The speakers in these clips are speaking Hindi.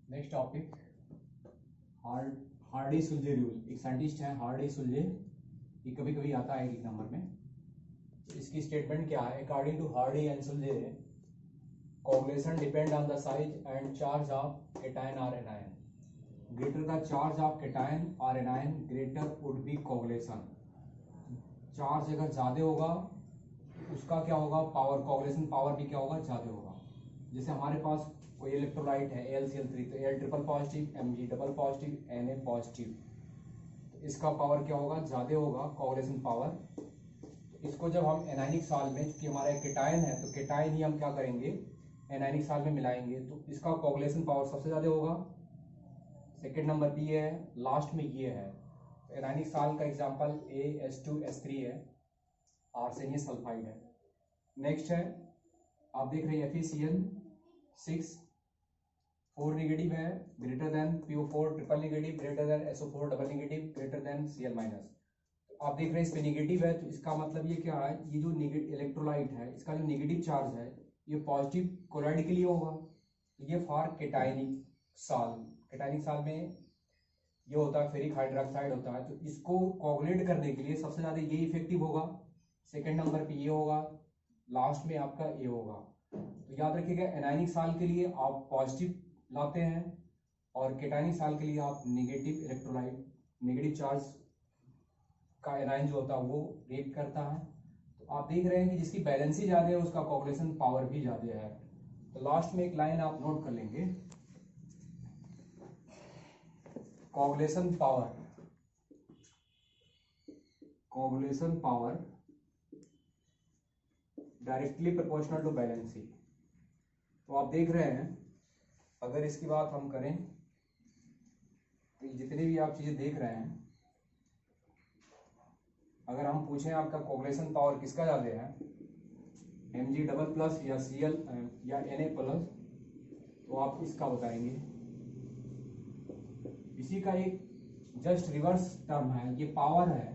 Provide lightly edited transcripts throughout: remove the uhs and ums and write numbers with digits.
Next topic Hardy Schulze rule. एक साइंटिस्ट है हार्डी सुलजे, ये कभी कभी आता है एक नंबर में। इसकी स्टेटमेंट क्या है? According to Hardy and Schulze, coagulation depend on the size and charge of cation और anion. Greater the charge of cation और anion greater would be coagulation. Charge अगर ज्यादा होगा उसका क्या होगा? पावर, कोगुलेशन पावर भी क्या होगा? ज्यादा होगा। जैसे हमारे पास कोई इलेक्ट्रोलाइट है AlCl3, तो Al triple positive, Mg double positive, Na positive, तो इसका पावर क्या होगा? ज्यादा होगा, कोगुलेशन पावर। तो इसको जब हम एनायनिक साल में, क्योंकि हमारा केटायन है तो केटायन ही हम क्या करेंगे? एनायनिक साल में मिलाएंगे, तो इसका कोगुलेशन पावर सबसे ज्यादा होगा। सेकेंड नंबर पे ये है, लास्ट में ये है। तो एनायनिक साल का एग्जाम्पल AH2S3 है, आर्सेनियस सल्फाइड है। नेक्स्ट है, आप देख रहे हैं FeCl6 4 नेगेटिव है, greater than PO4 triple negative, greater than SO4 double negative, greater than Cl minus. आप देख रहे हैं इस पे नेगेटिव है, तो इसका मतलब ये क्या है? ये जो इलेक्ट्रोलाइट है इसका जो नेगेटिव चार्ज है ये पॉजिटिव क्लोराइड के लिए होगा। तो ये फॉर केटायनिक साल। केटायनिक साल में ये होता है फेरिक हाइड्रोक्साइड होता है, तो इसको कोगुलेट करने के लिए सबसे ज्यादा ये इफेक्टिव होगा। सेकेंड नंबर पे ये होगा, लास्ट में आपका ए होगा। तो याद रखिएगा, एनायनिक साल के लिए आप पॉजिटिव लाते हैं और केटायनिक साल के लिए आप नेगेटिव इलेक्ट्रोलाइट, नेगेटिव चार्ज का एनायन जो होता है वो रिएक्ट करता है। तो आप देख रहे हैं कि जिसकी बैलेंसी ज्यादा है उसका कोगुलेशन पावर भी ज्यादा है। तो लास्ट में एक लाइन आप नोट कर लेंगे, coagulation power, coagulation power directly proportional to valency. तो आप देख रहे हैं, अगर इसकी बात हम करें तो जितनी भी आप चीजें देख रहे हैं, अगर हम पूछें आपका कोगुलेशन पावर किसका ज्यादा है, Mg डबल प्लस या Cl या Na प्लस, तो आप इसका बताएंगे। इसी का एक जस्ट रिवर्स टर्म है, ये पावर है।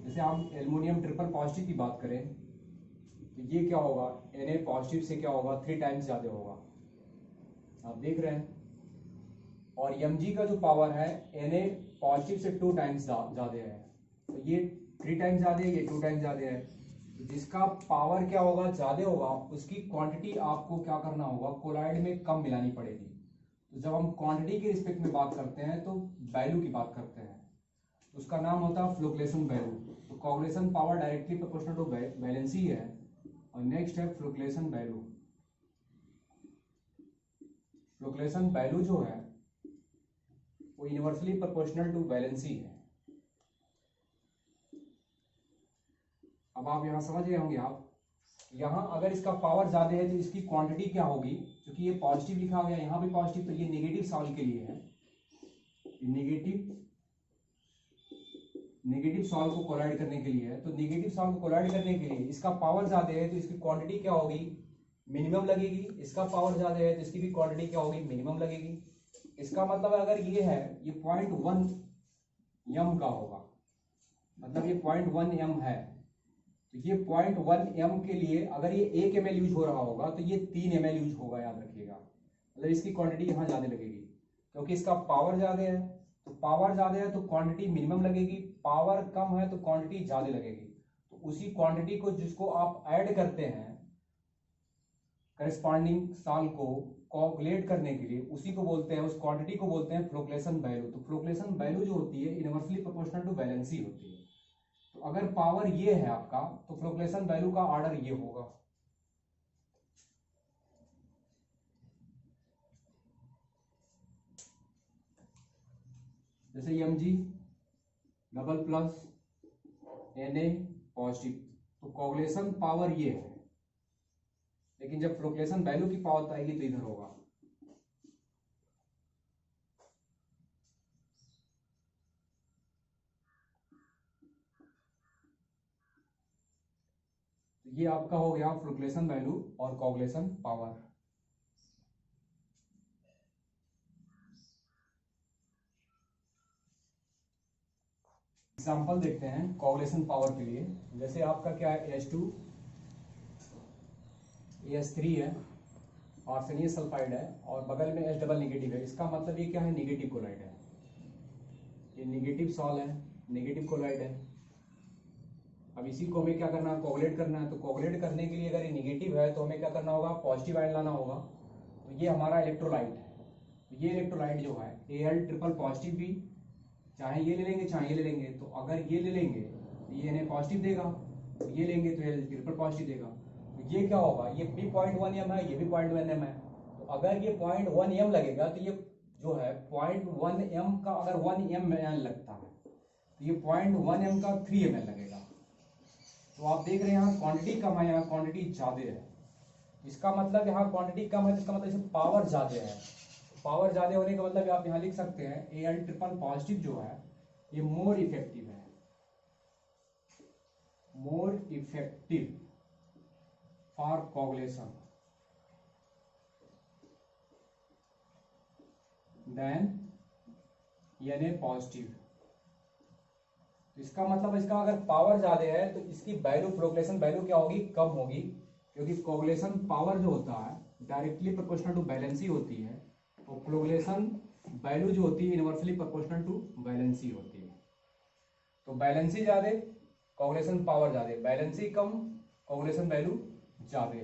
जैसे हम एल्युमिनियम ट्रिपल पॉजिटिव की बात करें तो ये क्या होगा? Na पॉजिटिव से क्या होगा? 3 टाइम्स ज्यादा होगा, आप देख रहे हैं। और Mg का जो पावर है Na पॉजिटिव से 2 टाइम्स ज्यादा है, तो ये 3 टाइम्स ज्यादा है, ये 2 टाइम्स ज्यादा है। तो जिसका पावर क्या होगा? ज्यादा होगा, उसकी क्वांटिटी आपको क्या करना होगा? कोलाइड में कम मिलानी पड़ेगी। तो जब हम क्वांटिटी के रिस्पेक्ट में बात करते हैं तो वैल्यू की बात करते हैं, उसका नाम होता है फ्लोक्लेशन वैल्यू। तो coagulation power directly proportional to valency है। और नेक्स्ट है फ्लोक्लेशन वैल्यू। फ्लोक्लेशन वैल्यू जो है वो इनवर्सली प्रोपोर्शनल टू बैलेंसी है। अब आप यहां समझ गए होंगे। आप यहां अगर इसका पावर ज्यादा है तो इसकी क्वांटिटी क्या होगी? क्योंकि ये पॉजिटिव लिखा गया, यहां भी पॉजिटिव, तो ये नेगेटिव साल के लिए है। नेगेटिव सॉल्व को कोलाइड करने के लिए है। तो नेगेटिव सॉल्व को कोलाइड करने के लिए इसका पावर ज्यादा है तो इसकी क्वांटिटी क्या होगी? मिनिमम लगेगी। इसका पावर ज्यादा है तो इसकी भी क्वांटिटी क्या होगी? मिनिमम लगेगी। इसका मतलब अगर ये है, ये 0.1 m का होगा, मतलब ये 0.1 m है, तो ये 0.1 m के लिए अगर ये 1 ml यूज हो रहा होगा तो ये 3 ml यूज होगा, याद रखिएगा। मतलब इसकी क्वांटिटी यहाँ ज्यादा लगेगी, क्योंकि इसका पावर ज्यादा है। तो पावर ज्यादा है तो क्वांटिटी मिनिमम लगेगी, पावर कम है तो क्वांटिटी ज्यादा लगेगी। तो उसी क्वांटिटी को जिसको आप ऐड करते हैं करस्पॉन्डिंग साल को कोगुलेट करने के लिए, उसी को बोलते हैं, उस क्वांटिटी को बोलते हैं फ्लोक्लेशन वैल्यू। तो फ्लोक्लेशन वैल्यू जो होती है इनवर्सली प्रोपोर्शनल टू बैलेंसी होती है। तो अगर पावर ये है आपका तो फ्लोक्लेशन वैल्यू का ऑर्डर ये होगा। जैसे Mg double plus Na positive, तो कोगुलेशन पावर ये है, लेकिन जब फ्लोक्लेशन वैल्यू की पावर आएगी तो इधर होगा। तो ये आपका हो गया फ्लोक्लेशन वैल्यू और कोगुलेशन पावर। एग्जाम्पल देखते हैं कोगुलेशन पावर के लिए। जैसे आपका क्या है, AH2 AH3 है आर्सेनियस सल्फाइड है और बगल में H डबल नेगेटिव है, इसका मतलब ये क्या है, नेगेटिव क्लोराइड है। ये नेगेटिव सॉल है, नेगेटिव क्लोराइड है। अब इसी को हमें क्या करना है, कोगुलेट करना है। तो कोगुलेट करने के लिए अगर ये नेगेटिव है तो हमें क्या करना होगा, पॉजिटिव आयन लाना होगा। तो ये हमारा इलेक्ट्रोलाइट है। तो ये इलेक्ट्रोलाइट जो है Al ट्रिपल पॉजिटिव भी, चाहे ये ले लेंगे चाहे ये ले लेंगे। तो अगर ये ले लेंगे तो ये इन्हें पॉजिटिव देगा, तो ये लेंगे तो ये ट्रिपल पॉजिटिव देगा। तो ये क्या होगा, ये भी 0.1 m है, ये भी 0.1 m है। तो अगर ये 0.1 m लगेगा तो ये जो है 0.1 m का अगर 1 ml लगता है तो ये 0.1 m का 3 ml लगेगा। तो आप देख रहे हैं यहाँ क्वांटिटी कम है, यहाँ क्वांटिटी ज्यादा है। इसका मतलब यहाँ क्वांटिटी कम है तो इसका मतलब इसमें पावर ज्यादा है। पावर ज्यादा होने का मतलब आप यहाँ लिख सकते हैं Al ट्रिपल पॉजिटिव जो है ये मोर इफेक्टिव है, more effective for coagulation than Na positive. इसका मतलब इसका अगर पावर ज्यादा है तो इसकी वैल्यू, फ्लोक्लेशन वैल्यू क्या होगी, कम होगी, क्योंकि कोगुलेशन पावर जो होता है डायरेक्टली प्रोपोर्शनल टू वैलेंसी होती है और फ्लोक्लेशन वैल्यू जो होती है इनवर्सली प्रोपोर्शनल टू वैलेंसी होती है। तो वैलेंसी ज्यादा, कोगुलेशन पावर ज्यादा, वैलेंसी कम, कोगुलेशन वैल्यू ज्यादा।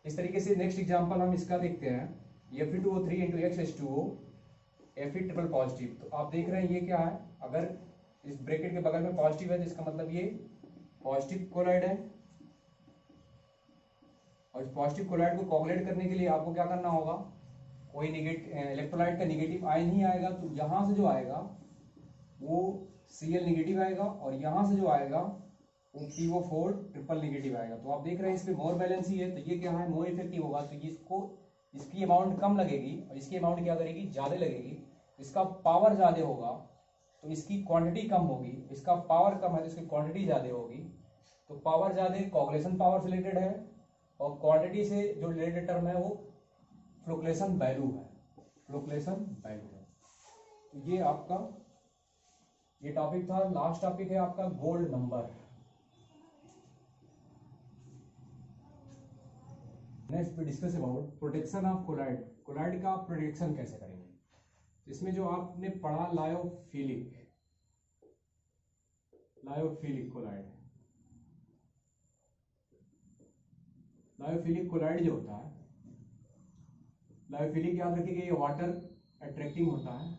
इस तरीके से नेक्स्ट एग्जांपल हम इसका देखते हैं, Fe2O3 into XH2O Fe triple positive. तो आप देख रहे हैं ये क्या है, अगर इस ब्रैकेट के बगल में पॉजिटिव है तो इसका मतलब ये पॉजिटिव क्लोराइड है। और इस पॉजिटिव क्लोराइड को कोगुलेट करने के लिए आपको क्या करना होगा, कोई नेगेटिव इलेक्ट्रोलाइट का नेगेटिव आयन ही आएगा। तो यहां से जो आएगा वो Cl नेगेटिव आएगा और यहां से जो आएगा वो PO4 ट्रिपल नेगेटिव आएगा। तो आप देख रहे हैं इसमें मोर बैलेंसी है, तो ये क्या है, मोर इफेक्टिव होगा। तो ये इसको, इसकी अमाउंट कम लगेगी और इसकी अमाउंट क्या करेगी, ज्यादा लगेगी। इसका पावर ज्यादा होगा तो इसकी क्वांटिटी कम होगी, इसका पावर कम है तो इसकी क्वांटिटी ज्यादा होगी। तो पावर ज्यादा कोगुलेशन पावर से रिलेटेड है और क्वांटिटी से जो रिलेटेड टर्म है वो फ्लोक्लेशन वैल्यू है, फ्लोक्लेशन वैल्यू है। तो ये आपका ये टॉपिक था। लास्ट टॉपिक है आपका gold number. Next we discuss about protection of colloid. Colloid का प्रोटेक्शन कैसे करेंगे। इसमें जो आपने पढ़ा lyophilic, lyophilic colloid, lyophilic colloid जो होता है, लायोफिलिक याद रखिएगा ये वाटर अट्रैक्टिंग होता है,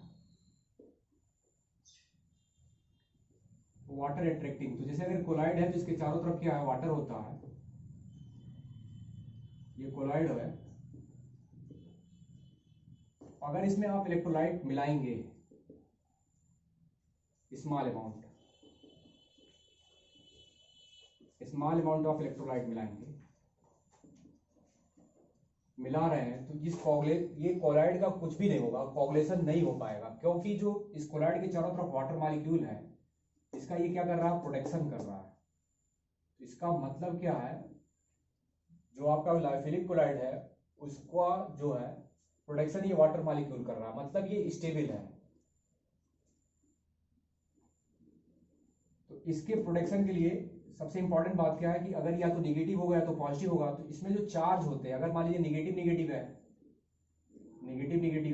वाटर अट्रैक्टिंग। तो जैसे अगर कोलाइड है तो इसके चारों तरफ क्या है, वाटर होता है, ये कोलाइड है। अगर इसमें आप इलेक्ट्रोलाइट मिलाएंगे स्मॉल अमाउंट ऑफ इलेक्ट्रोलाइट मिलाएंगे, मिला रहे हैं तो ये कोलाइड का कुछ भी नहीं होगा, कोगुलेशन नहीं हो पाएगा, क्योंकि जो इस कोलाइड के चारों तरफ वाटर मॉलिक्यूल है इसका ये क्या कर रहा है, प्रोटेक्शन कर रहा है। तो इसका मतलब क्या है, जो आपका लायोफिलिक कोलाइड है उसका जो है प्रोटेक्शन ये वाटर मॉलिक्यूल कर रहा है, मतलब ये स्टेबल है। तो इसके प्रोटेक्शन के लिए सबसे इंपॉर्टेंट बात क्या है कि अगर या तो निगेटिव होगा या तो पॉजिटिव होगा, तो इसमें जो चार्ज होते हैं, अगर मान लीजिए नेगेटिव नेगेटिव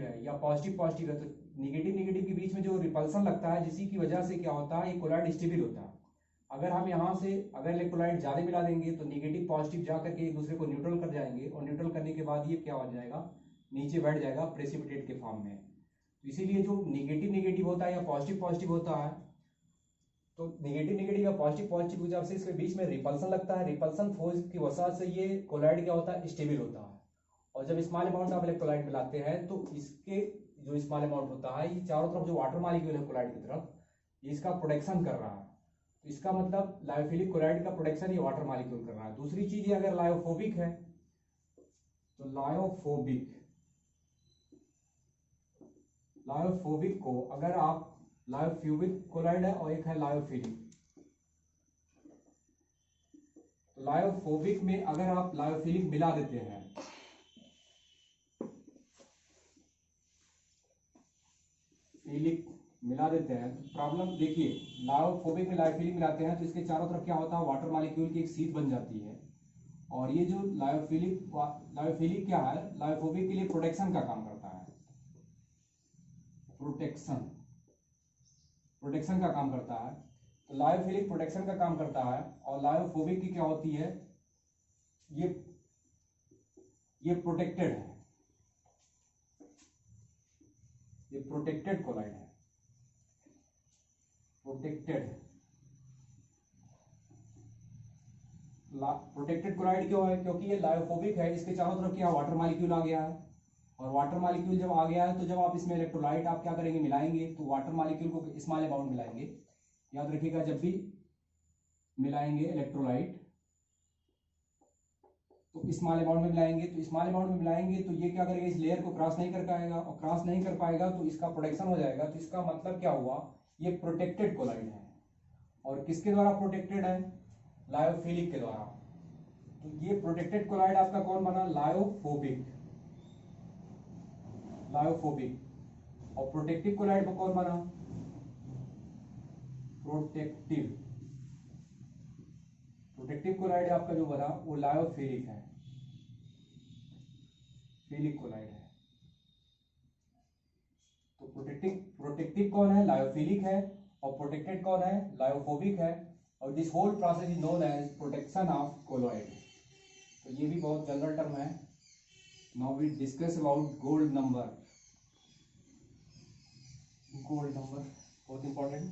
है या पॉजिटिव पॉजिटिव है, तो नेगेटिव नेगेटिव के बीच में जो रिपल्सन लगता है जिसी की वजह से क्या होता है, ये कोलाइड स्टेबल होता है। अगर हम यहाँ से अगर इलेक्ट्रोलाइट ज्यादा मिला देंगे तो नेगेटिव पॉजिटिव जाकर के एक दूसरे को न्यूट्रल कर जाएंगे और न्यूट्रल करने के बाद ये क्या हो जाएगा, नीचे बैठ जाएगा प्रेसिपिटेट के फॉर्म में। तो इसीलिए जो नेगेटिव नेगेटिव होता है या पॉजिटिव पॉजिटिव होता है, तो नेगेटिव नेगेटिव या पॉजिटिव पॉजिटिव की वजह से इसके बीच में रिपल्सन लगता है, रिपल्सन फोर्स की वजह से ये कोलाइड क्या होता है, स्टेबल होता है। और जब स्मॉल अमाउंट ऑफ इलेक्ट्रोलाइट मिलाते हैं तो इसके जो स्मॉल अमाउंट होता है, ये चारों तरफ जो वाटर मॉलिक्यूल है कोलाइड की तरफ, ये इसका प्रोटेक्शन कर रहा है। तो इसका मतलब लायोफिलिक कोलाइड का प्रोटेक्शन ये वाटर मॉलिक्यूल कर रहा है। दूसरी चीज ये अगर लायोफोबिक है तो लायोफोबिक को अगर आप, लायोफोबिक कोलाइड है और एक है लायोफिलिक, तो लायोफोबिक में अगर आप लायोफिलिक मिला देते हैं, फिलिक मिला देते हैं, तो प्रॉब्लम देखिए, लायोफोबिक में लायोफिलिक मिलाते हैं तो इसके चारों तरफ क्या होता है, वाटर मॉलिक्यूल की एक सीट बन जाती है और ये जो लायोफिलिक क्या है, लायोफोबिक के लिए प्रोटेक्शन का काम करता है, प्रोटेक्शन का काम करता है। तो लायोफिलिक प्रोटेक्शन का काम करता है, और लायोफोबिक की क्या होती है, ये प्रोटेक्टेड है, ये प्रोटेक्टेड कोलाइड है, प्रोटेक्टेड कोलाइड क्यों है, क्योंकि ये लायोफोबिक है, इसके चारों तरफ क्या वाटर मॉलिक्यूल आ गया है, और वाटर मॉलिक्यूल जब आ गया है तो जब आप इसमें इलेक्ट्रोलाइट आप क्या करेंगे, मिलाएंगे, तो वाटर मॉलिक्यूल को स्मॉल अमाउंट मिलाएंगे। याद रखिएगा, जब भी मिलाएंगे इलेक्ट्रोलाइट तो स्मॉल अमाउंट में मिलाएंगे, तो स्मॉल अमाउंट में मिलाएंगे तो ये क्या करेगा, इस लेयर को क्रॉस नहीं कर पाएगा, और क्रॉस नहीं कर पाएगा तो इसका प्रोटेक्शन हो जाएगा। तो इसका मतलब क्या हुआ, ये प्रोटेक्टेड कोलाइड है। और किसके द्वारा प्रोटेक्टेड है, लायोफिलिक के द्वारा। तो ये प्रोटेक्टेड कोलाइड आपका कौन बना, लायोफोबिक। और प्रोटेक्टिव कोलाइड कौन बना, प्रोटेक्टिव कोलाइड आपका जो बना वो लायोफिलिक है, फिलिक कोलाइड है। तो प्रोटेक्टिव कौन है, लायोफिलिक है, और प्रोटेक्टेड कौन है, लायोफोबिक है। और this whole process is known as protection of colloid. तो ये भी बहुत जनरल टर्म है। Now we discuss about gold number. बहुत इंपॉर्टेंट।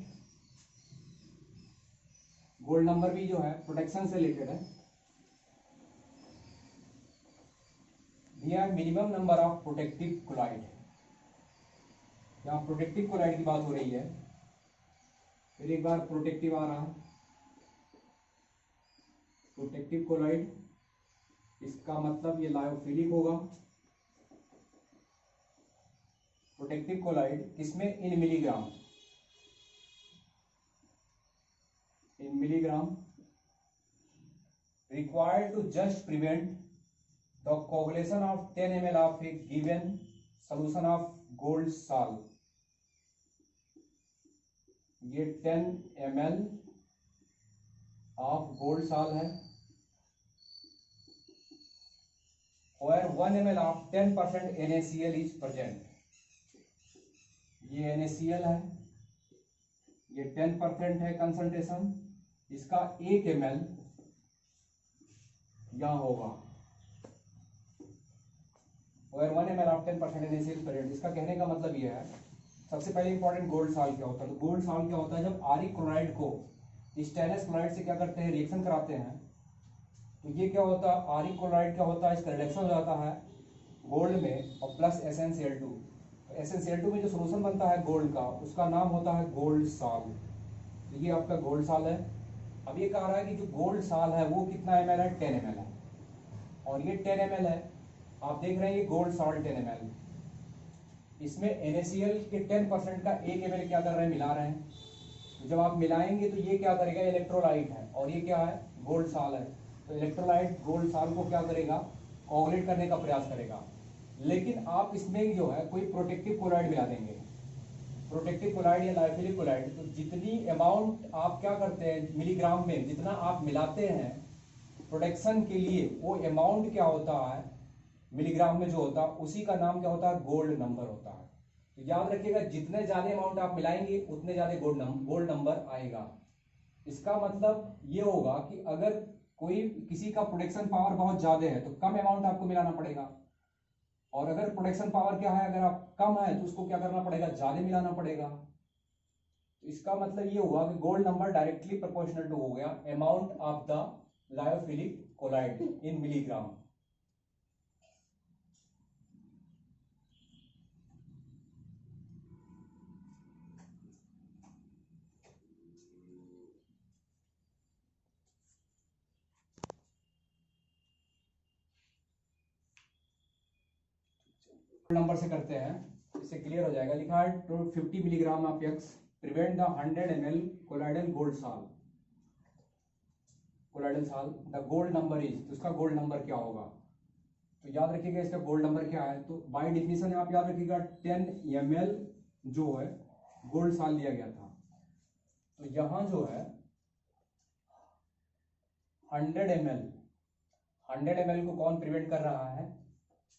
गोल्ड नंबर भी जो है प्रोटेक्शन से रिलेटेड है। Minimum number of protective colloid. यहाँ प्रोटेक्टिव कोलाइड की बात हो रही है। फिर एक बार प्रोटेक्टिव आ रहा, प्रोटेक्टिव कोलाइड, इसका मतलब ये लायोफिलिक होगा। प्रोटेक्टिव कोलाइड किसमें, इन milligram, required to just prevent the coagulation of 10 ml of a given solution of gold salt. ये 10 ml of gold salt है, where 1 ml of 10% NaCl is present. ये NaCl है, ये 10% है कंसंट्रेशन, इसका 1 ml यहाँ होगा, where 1 ml of 10% NaCl is present. इसका कहने का मतलब ये है, सबसे पहले इंपॉर्टेंट गोल्ड सॉल्ट क्या होता है। तो गोल्ड सॉल्ट क्या होता है, जब आरिक क्लोराइड को स्टेनलेस क्लोराइड से क्या करते हैं, रिएक्शन कराते हैं, तो ये क्या होता है, आरिक क्लोराइड क्या होता है, इसका रिडक्शन हो जाता है गोल्ड में और प्लस SnCl2। तो SnCl2 में जो सोल्यूशन बनता है गोल्ड का, उसका नाम होता है गोल्ड सॉल्ट। तो ये आपका गोल्ड सॉल्ट है। अब ये कह रहा है कि जो गोल्ड सॉल्ट है वो कितना ml है, 10 ml है, और ये 10 ml है। आप देख रहे हैं ये गोल्ड सॉल्ट 10 ml, इसमें NaCl के 10% का 1 ml क्या कर रहे हैं, मिला रहे हैं। तो जब आप मिलाएंगे तो ये क्या करेगा, इलेक्ट्रोलाइट है, और ये क्या है, गोल्ड सॉल्ट है। तो इलेक्ट्रोलाइट गोल्ड सॉल्ट को क्या करेगा, कोगुलेट करने का प्रयास करेगा। लेकिन आप इसमें जो है कोई प्रोटेक्टिव कोलाइड मिला देंगे, प्रोटेक्टिव कोलाइड या लायोफिलिक कोलाइड, तो जितनी अमाउंट आप क्या करते हैं मिलीग्राम में, जितना आप मिलाते हैं प्रोटेक्शन के लिए, वो अमाउंट क्या होता है मिलीग्राम में जो होता है, उसी का नाम क्या होता है, गोल्ड नंबर होता है। तो याद रखिएगा, जितने ज्यादा अमाउंट आप मिलाएंगे उतने ज्यादा गोल्ड नंबर आएगा। इसका मतलब ये होगा कि अगर कोई किसी का प्रोटेक्शन पावर बहुत ज्यादा है तो कम अमाउंट आपको मिलाना पड़ेगा, और अगर प्रोटेक्शन पावर क्या है, अगर आप कम है तो उसको क्या करना पड़ेगा, ज्यादा मिलाना पड़ेगा। तो इसका मतलब ये हुआ कि gold number directly proportional to हो गया amount of the lyophilic colloid in milligram. Number से करते हैं, इससे क्लियर हो जाएगा। लिखा है 50 milligram of x prevent the 100 ml colloidal gold salt, colloidal salt, the gold number is, तो इसका गोल्ड नंबर क्या होगा। तो याद रखिएगा इसका गोल्ड नंबर क्या है। तो बाय डेफिनेशन आप याद रखिएगा 10 ml जो है गोल्ड सॉल्ट दिया गया था। तो यहां जो है 100 100 ml को कौन प्रिवेंट कर रहा है?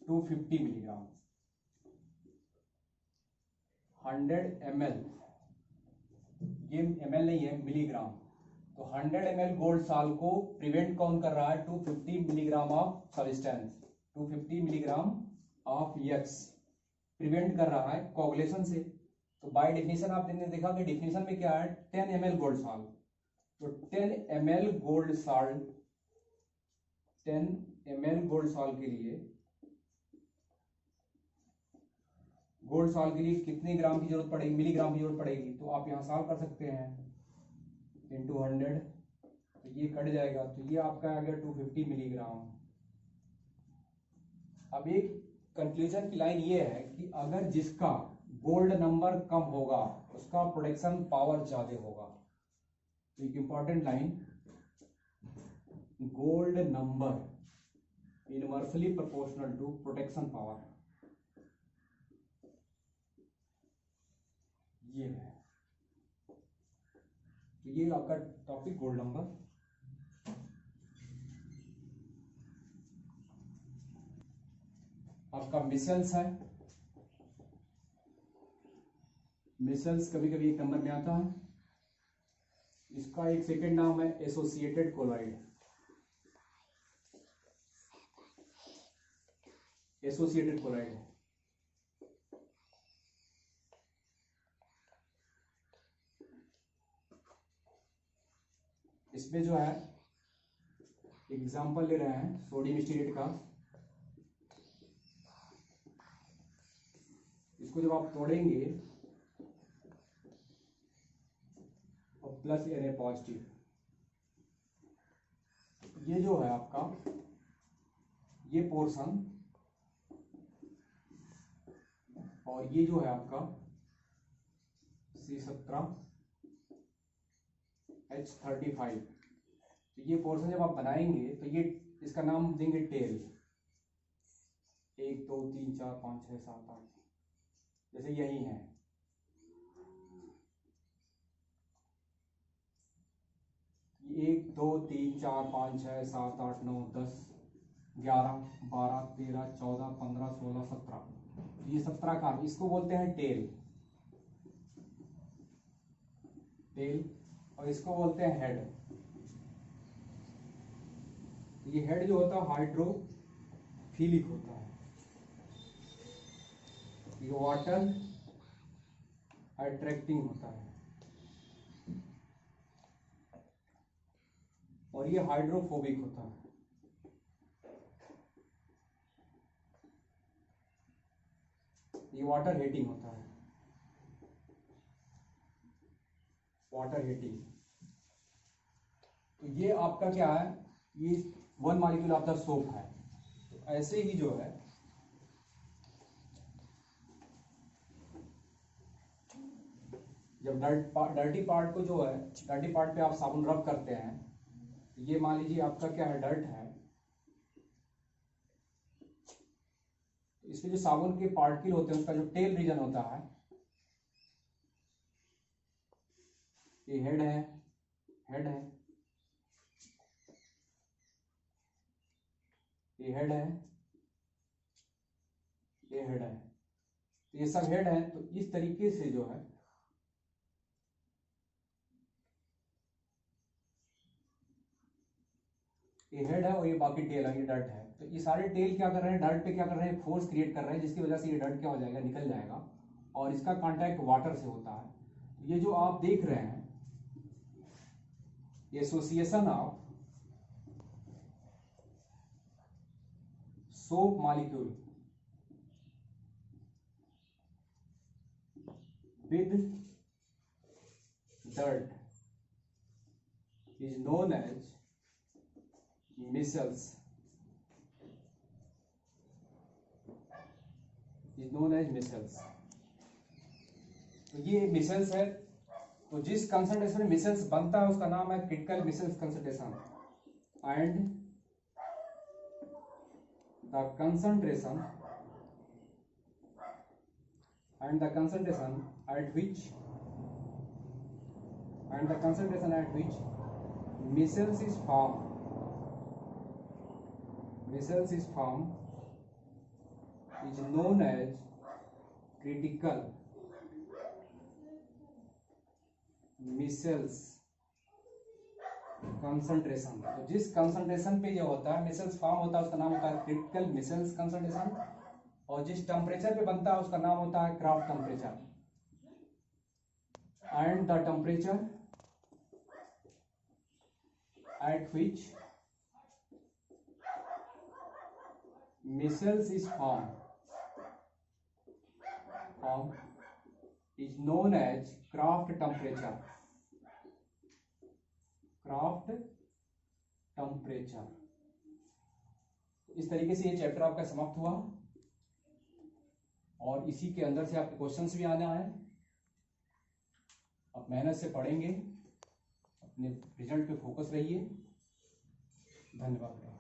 250 मिलीग्राम। 100 ml, ये ml नहीं है, मिलीग्राम। तो 100 ml गोल्ड सॉल्ट को प्रिवेंट कौन कर रहा है? 250 milligram of substance, 250 milligram of x prevent कर रहा है कोगुलेशन से। तो बाय डेफिनेशन आपने देखा कि डेफिनेशन में क्या है, 10 ml गोल्ड सॉल्ट। तो 10 ml gold salt, 10 ml gold salt के लिए, गोल्ड सॉल्ट के लिए कितने ग्राम की जरूरत पड़ेगी? मिलीग्राम की जरूरत पड़ेगी। तो आप यहां सॉल्व कर सकते हैं इंटू 100, तो ये कट जाएगा, तो ये आपका आ गया 250 मिलीग्राम। अब एक कंक्लूजन की लाइन ये है कि अगर जिसका गोल्ड नंबर कम होगा उसका प्रोटेक्शन पावर ज्यादा होगा। तो एक important line, gold number inversely proportional to protection power, ये है। तो ये आपका टॉपिक गोल्ड नंबर। आपका मिसल्स है, मिसल्स कभी कभी एक नंबर में आता है। इसका एक सेकेंड नाम है एसोसिएटेड कोलॉइड, एसोसिएटेड कोलॉइड। इसमें जो है एग्जांपल ले रहे हैं सोडियम स्टीरेट का। इसको जब आप तोड़ेंगे और प्लस Na पॉजिटिव, ये जो है आपका, ये पोर्शन, और ये जो है आपका C17H35, तो ये पोर्शन जब आप बनाएंगे तो ये इसका नाम देंगे टेल। 1 2 3 4 5 6 7 8, जैसे यही है। ये 1 2 3 4 5 6 7 8 9 10 11 12 13 14 15 16 17, ये 17 का, इसको बोलते हैं टेल, टेल। और इसको बोलते हैं हेड। ये हेड जो होता है हाइड्रोफिलिक होता है, ये वाटर अट्रैक्टिंग होता है, और ये हाइड्रोफोबिक होता है। ये वाटर हीटिंग होता है, वाटर हीटिंग। तो ये आपका क्या है, ये 1 मॉलिक्यूल ऑफ द सोप है। तो ऐसे ही जो है जब डर्टी पार्ट को जो है, डर्टी पार्ट पे आप साबुन रब करते हैं, ये मान लीजिए आपका क्या है, डर्ट है। इसमें जो साबुन के पार्टिकल होते हैं उसका जो टेल रीजन होता है, ये हेड है, हेड है, ये हेड है, ये हेड है, तो ये सब हेड है। तो इस तरीके से जो है ये हेड है और ये बाकी टेल है, ये डर्ट है। तो ये सारे टेल क्या कर रहे हैं, डर्ट पे क्या कर रहे हैं, फोर्स क्रिएट कर रहे हैं, जिसकी वजह से ये डर्ट क्या हो जाएगा, निकल जाएगा, और इसका कांटेक्ट वाटर से होता है। तो ये जो आप देख रहे हैं, ये association of soap molecule with dirt is known as micells, is known as micells। तो ये मिसेल्स है। तो जिस कंसंट्रेशन में मिसेल्स बनता है उसका नाम है critical micelles concentration, and the concentration at which micelles is formed micelles is formed is known as critical micelles concentration. तो जिस कंसंट्रेशन पे ये होता है मिसेल्स फॉर्म होता है उसका नाम होता है क्रिटिकल मिसेल्स कंसंट्रेशन, और जिस टेम्परेचर पे बनता है उसका नाम होता है craft temperature. And the temperature at which micelles is form is known as Kraft temperature। Kraft temperature। इस तरीके से ये चैप्टर आपका समाप्त हुआ, और इसी के अंदर से आपके क्वेश्चंस भी आने आए। आप मेहनत से पढ़ेंगे, अपने रिजल्ट पे फोकस रहिए। धन्यवाद।